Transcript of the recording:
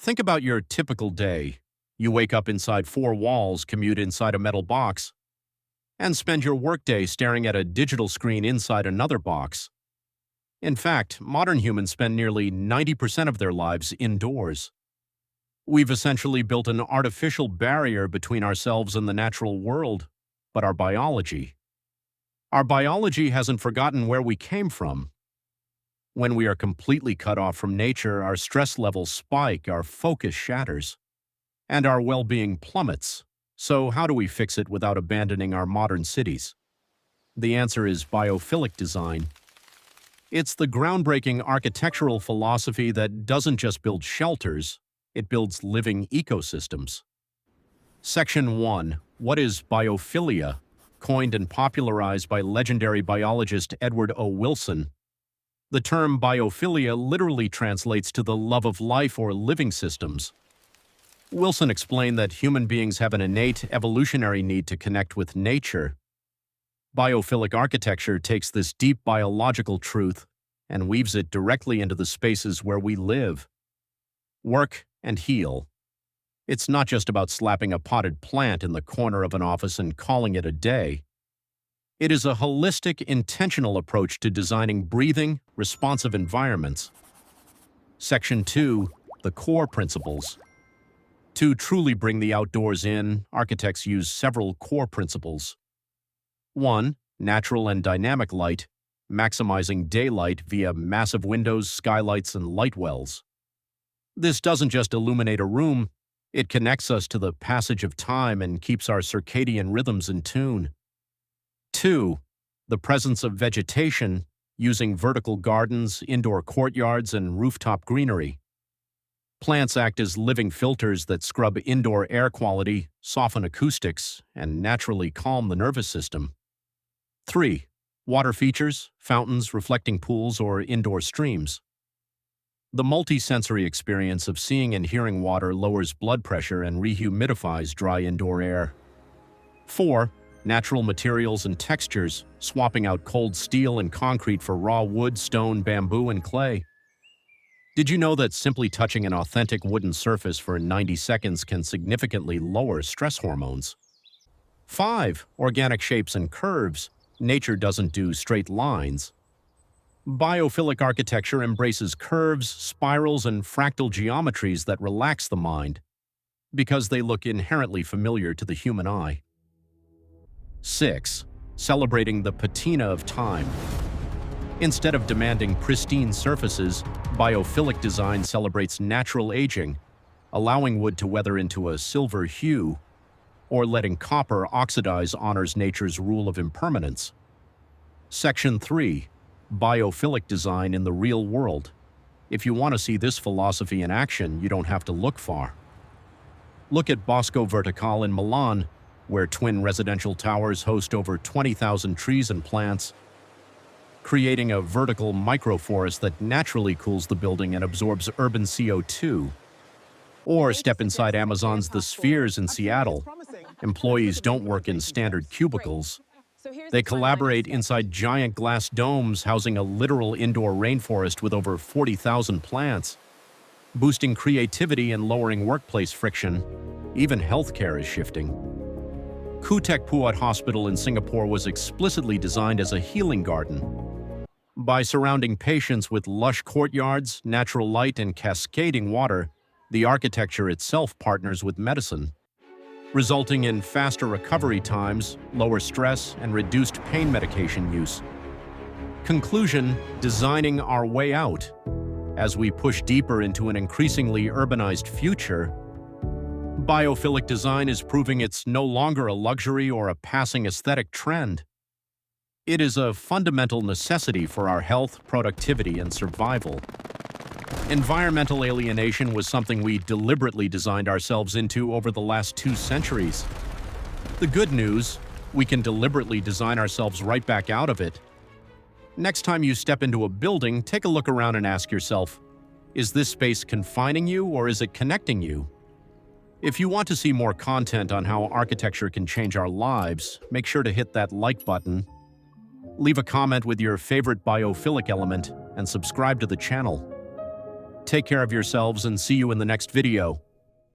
Think about your typical day. You wake up inside four walls, commute inside a metal box, and spend your workday staring at a digital screen inside another box. In fact, modern humans spend nearly 90% of their lives indoors. We've essentially built an artificial barrier between ourselves and the natural world, but our biology. Our biology hasn't forgotten where we came from. When we are completely cut off from nature, our stress levels spike, our focus shatters, and our well-being plummets. So how do we fix it without abandoning our modern cities? The answer is biophilic design. It's the groundbreaking architectural philosophy that doesn't just build shelters, it builds living ecosystems. Section 1. What is biophilia? Coined and popularized by legendary biologist Edward O. Wilson. The term biophilia literally translates to the love of life or living systems. Wilson explained that human beings have an innate evolutionary need to connect with nature. Biophilic architecture takes this deep biological truth and weaves it directly into the spaces where we live, work, and heal. It's not just about slapping a potted plant in the corner of an office and calling it a day. It is a holistic, intentional approach to designing breathing, responsive environments. Section 2. The core principles. To truly bring the outdoors in, architects use several core principles. 1. Natural and dynamic light, maximizing daylight via massive windows, skylights, and light wells. This doesn't just illuminate a room, it connects us to the passage of time and keeps our circadian rhythms in tune. 2. The presence of vegetation, using vertical gardens, indoor courtyards, and rooftop greenery. Plants act as living filters that scrub indoor air quality, soften acoustics, and naturally calm the nervous system. 3. Water features, fountains, reflecting pools, or indoor streams. The multi-sensory experience of seeing and hearing water lowers blood pressure and rehumidifies dry indoor air. 4. Natural materials and textures, swapping out cold steel and concrete for raw wood, stone, bamboo, and clay. Did you know that simply touching an authentic wooden surface for 90 seconds can significantly lower stress hormones? 5. Organic shapes and curves. Nature doesn't do straight lines. Biophilic architecture embraces curves, spirals, and fractal geometries that relax the mind because they look inherently familiar to the human eye. 6. Celebrating the patina of time. Instead of demanding pristine surfaces, biophilic design celebrates natural aging, allowing wood to weather into a silver hue, or letting copper oxidize honors nature's rule of impermanence. Section 3. Biophilic design in the real world. If you want to see this philosophy in action, you don't have to look far. Look at Bosco Verticale in Milan, where twin residential towers host over 20,000 trees and plants, creating a vertical microforest that naturally cools the building and absorbs urban CO2. Or step inside Amazon's The Spheres in Seattle. Employees don't work in standard cubicles. They collaborate inside giant glass domes housing a literal indoor rainforest with over 40,000 plants, boosting creativity and lowering workplace friction. Even healthcare is shifting. Kutek Puat Hospital in Singapore was explicitly designed as a healing garden. By surrounding patients with lush courtyards, natural light, and cascading water, the architecture itself partners with medicine, resulting in faster recovery times, lower stress, and reduced pain medication use. Conclusion: designing our way out. As we push deeper into an increasingly urbanized future, biophilic design is proving it's no longer a luxury or a passing aesthetic trend. It is a fundamental necessity for our health, productivity, and survival. Environmental alienation was something we deliberately designed ourselves into over the last 2 centuries. The good news, we can deliberately design ourselves right back out of it. Next time you step into a building, take a look around and ask yourself, is this space confining you or is it connecting you? If you want to see more content on how architecture can change our lives, make sure to hit that like button, leave a comment with your favorite biophilic element, and subscribe to the channel. Take care of yourselves and see you in the next video.